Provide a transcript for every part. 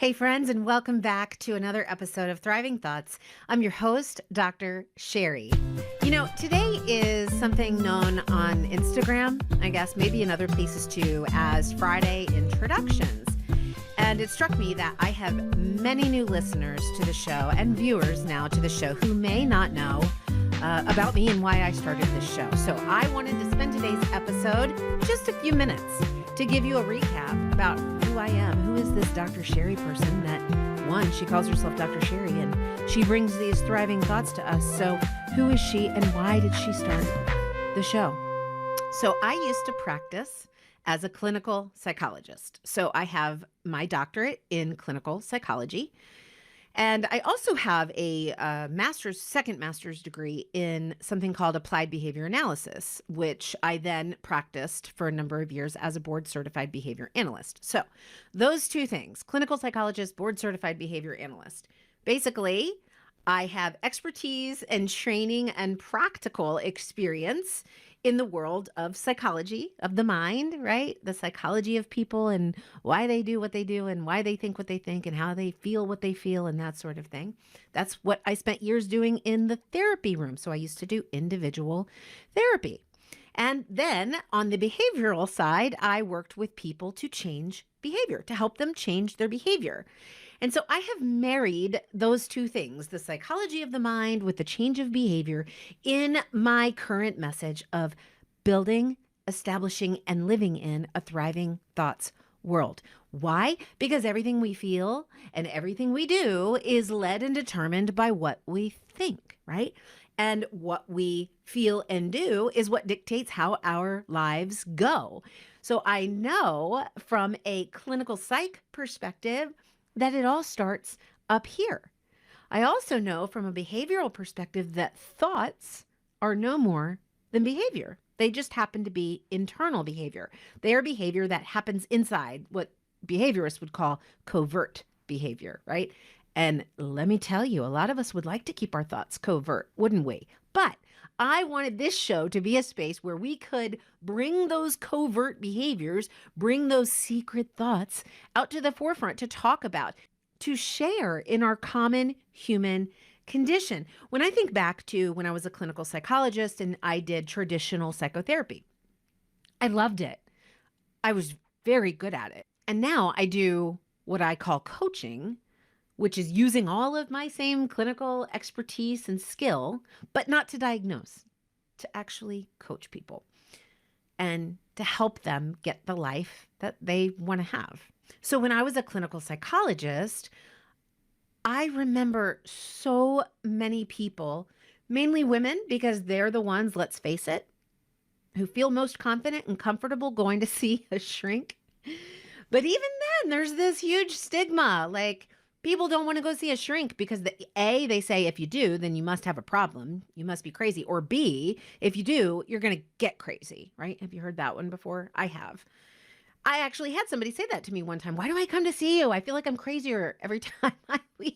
Hey, friends, and welcome back to another episode of Thriving Thoughts. I'm your host, Dr. Sherri. Today is something known on Instagram, I guess maybe in other places too, as Friday Introductions. And it struck me that I have many new listeners to the show and viewers now to the show who may not know about me and why I started this show. So I wanted to spend today's episode just a few minutes to give you a recap about who I am. Who is this Dr. Sherri person that, one, she calls herself Dr. Sherri and she brings these thriving thoughts to us. So who is she and why did she start the show? So I used to practice as a clinical psychologist. So I have my doctorate in clinical psychology. And I also have a second master's degree in something called applied behavior analysis, which I then practiced for a number of years as a board certified behavior analyst. So those two things, clinical psychologist, board certified behavior analyst. Basically, I have expertise and training and practical experience in the world of psychology of the mind, right? The psychology of people and why they do what they do and why they think what they think and how they feel what they feel and that sort of thing. That's what I spent years doing in the therapy room. So I used to do individual therapy. And then on the behavioral side, I worked with people to change behavior, to help them change their behavior. And so I have married those two things, the psychology of the mind with the change of behavior, in my current message of building, establishing, and living in a thriving thoughts world. Why? Because everything we feel and everything we do is led and determined by what we think, right? And what we feel and do is what dictates how our lives go. So I know from a clinical psych perspective that it all starts up here. I also know from a behavioral perspective that thoughts are no more than behavior. They just happen to be internal behavior. They are behavior that happens inside, what behaviorists would call covert behavior, right? And let me tell you, a lot of us would like to keep our thoughts covert, wouldn't we? But I wanted this show to be a space where we could bring those covert behaviors, bring those secret thoughts out to the forefront to talk about, to share in our common human condition. When I think back to when I was a clinical psychologist and I did traditional psychotherapy, I loved it. I was very good at it. And now I do what I call coaching, which is using all of my same clinical expertise and skill, but not to diagnose, to actually coach people and to help them get the life that they want to have. So when I was a clinical psychologist, I remember so many people, mainly women, because they're the ones, let's face it, who feel most confident and comfortable going to see a shrink. But even then, there's this huge stigma, like, people don't want to go see a shrink because they say if you do, then you must have a problem. You must be crazy. Or B, if you do, you're going to get crazy, right? Have you heard that one before? I have. I actually had somebody say that to me one time. Why do I come to see you? I feel like I'm crazier every time I leave.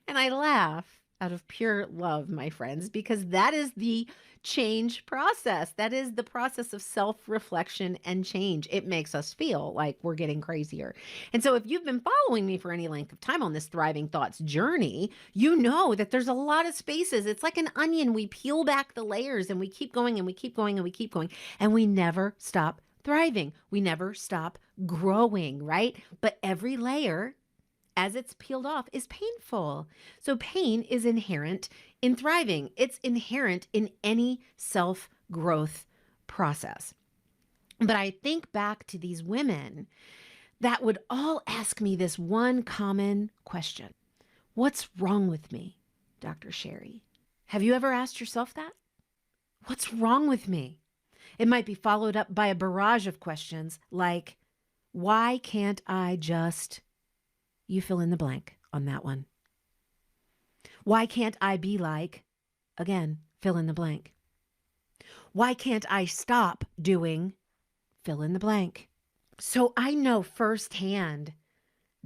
And I laugh out of pure love, my friends, because that is the change process. That is the process of self-reflection and change. It makes us feel like we're getting crazier. And so if you've been following me for any length of time on this Thriving Thoughts journey, you know that there's a lot of spaces. It's like an onion. We peel back the layers and we keep going and we keep going and we keep going, and we never stop thriving. We never stop growing, right? But every layer, as it's peeled off, is painful. So pain is inherent in thriving. It's inherent in any self-growth process. But I think back to these women that would all ask me this one common question. What's wrong with me, Dr. Sherri? Have you ever asked yourself that? What's wrong with me? It might be followed up by a barrage of questions like, why can't I just... You fill in the blank on that one. Why can't I be like, again, fill in the blank? Why can't I stop doing, fill in the blank? So I know firsthand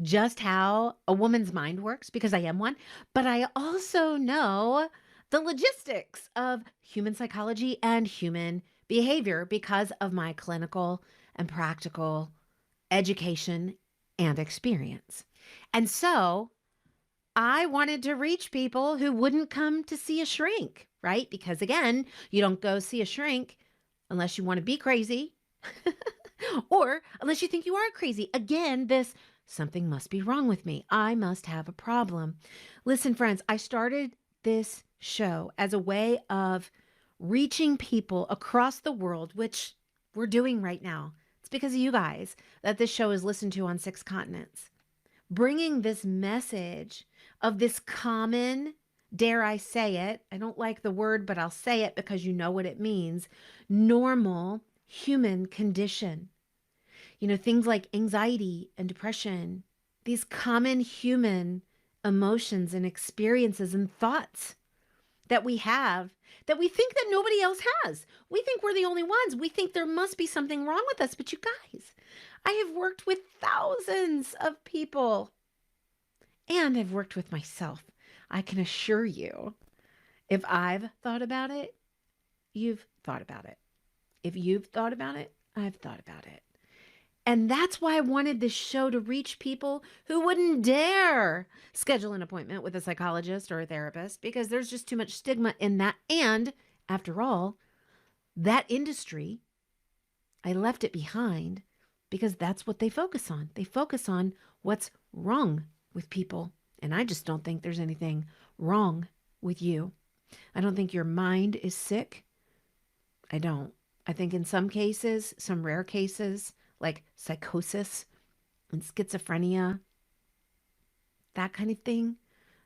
just how a woman's mind works because I am one, but I also know the logistics of human psychology and human behavior because of my clinical and practical education and experience. And so I wanted to reach people who wouldn't come to see a shrink, right? Because again, you don't go see a shrink unless you want to be crazy or unless you think you are crazy. Again, this something must be wrong with me. I must have a problem. Listen, friends, I started this show as a way of reaching people across the world, which we're doing right now. It's because of you guys that this show is listened to on 6 continents. Bringing this message of this common, dare I say it, I don't like the word, but I'll say it because you know what it means, normal human condition. Things like anxiety and depression, these common human emotions and experiences and thoughts that we have that we think that nobody else has. We think we're the only ones. We think there must be something wrong with us. But you guys, I have worked with thousands of people and I've worked with myself. I can assure you, if I've thought about it, you've thought about it. If you've thought about it, I've thought about it. And that's why I wanted this show to reach people who wouldn't dare schedule an appointment with a psychologist or a therapist because there's just too much stigma in that. And after all, that industry, I left it behind because that's what they focus on. They focus on what's wrong with people. And I just don't think there's anything wrong with you. I don't think your mind is sick. I don't. I think in some cases, some rare cases, like psychosis and schizophrenia, that kind of thing,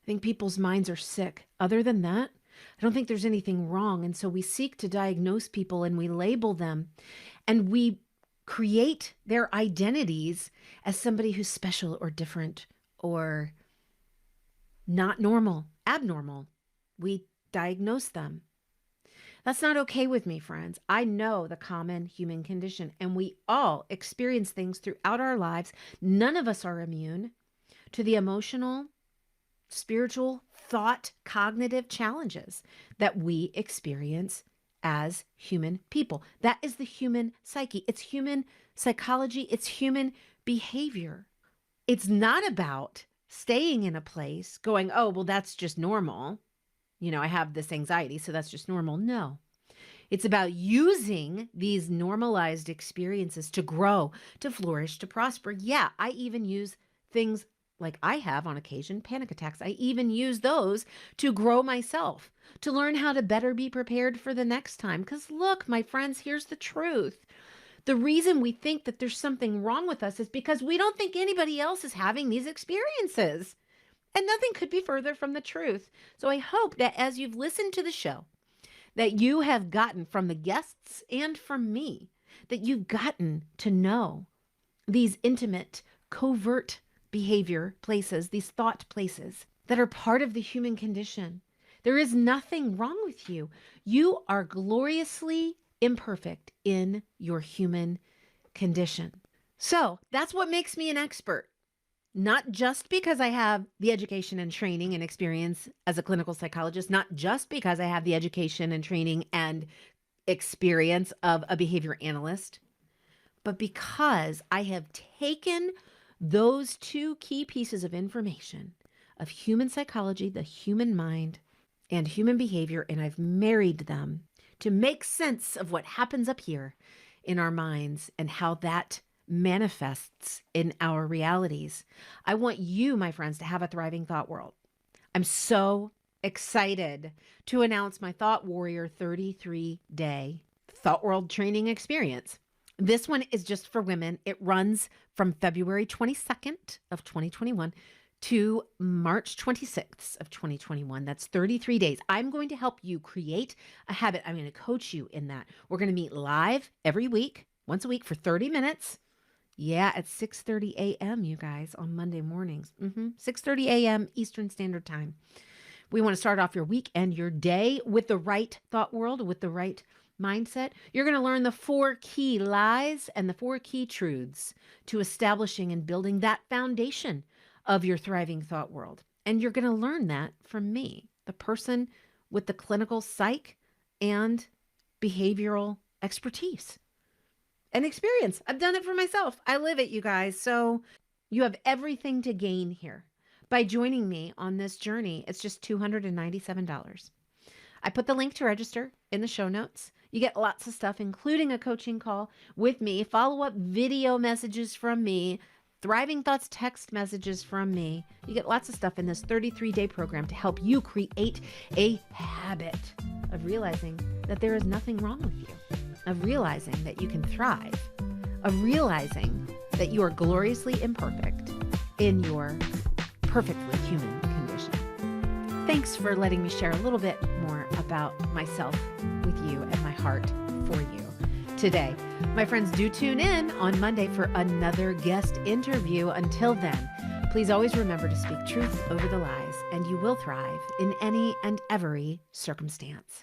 I think people's minds are sick. Other than that, I don't think there's anything wrong. And so we seek to diagnose people and we label them and we create their identities as somebody who's special or different or not normal, abnormal. We diagnose them. That's not okay with me, friends. I know the common human condition, and we all experience things throughout our lives. None of us are immune to the emotional, spiritual, thought, cognitive challenges that we experience as human people. That is the human psyche. It's human psychology. It's human behavior. It's not about staying in a place going, oh, well, that's just normal. I have this anxiety, so that's just normal. No, it's about using these normalized experiences to grow, to flourish, to prosper. Yeah, I even use things like I have on occasion, panic attacks. I even use those to grow myself, to learn how to better be prepared for the next time. Because look, my friends, here's the truth. The reason we think that there's something wrong with us is because we don't think anybody else is having these experiences. And nothing could be further from the truth. So I hope that as you've listened to the show, that you have gotten from the guests and from me, that you've gotten to know these intimate, covert behavior places, these thought places that are part of the human condition. There is nothing wrong with you. You are gloriously imperfect in your human condition. So that's what makes me an expert. Not just because I have the education and training and experience as a clinical psychologist, not just because I have the education and training and experience of a behavior analyst, but because I have taken those 2 key pieces of information of human psychology, the human mind, and human behavior, and I've married them to make sense of what happens up here in our minds and how that manifests in our realities. I want you, my friends, to have a thriving thought world. I'm so excited to announce my Thought Warrior 33-day Thought World training experience. This one is just for women. It runs from February 22nd of 2021 to March 26th of 2021. That's 33 days. I'm going to help you create a habit. I'm going to coach you in that. We're going to meet live every week, once a week for 30 minutes. Yeah, at 6:30 a.m., you guys, on Monday mornings. 6:30 a.m. Eastern Standard Time. We want to start off your week and your day with the right thought world, with the right mindset. You're going to learn the 4 key lies and the 4 key truths to establishing and building that foundation of your thriving thought world. And you're going to learn that from me, the person with the clinical psych and behavioral expertise and experience. I've done it for myself. I live it, you guys. So You have everything to gain here. By joining me on this journey, it's just $297. I put the link to register in the show notes. You get lots of stuff, including a coaching call with me, follow-up video messages from me, Thriving Thoughts text messages from me. You get lots of stuff in this 33-day program to help you create a habit of realizing that there is nothing wrong with you, of realizing that you can thrive, of realizing that you are gloriously imperfect in your perfectly human condition. Thanks for letting me share a little bit more about myself with you and my heart for you today. My friends, do tune in on Monday for another guest interview. Until then, please always remember to speak truth over the lies, and you will thrive in any and every circumstance.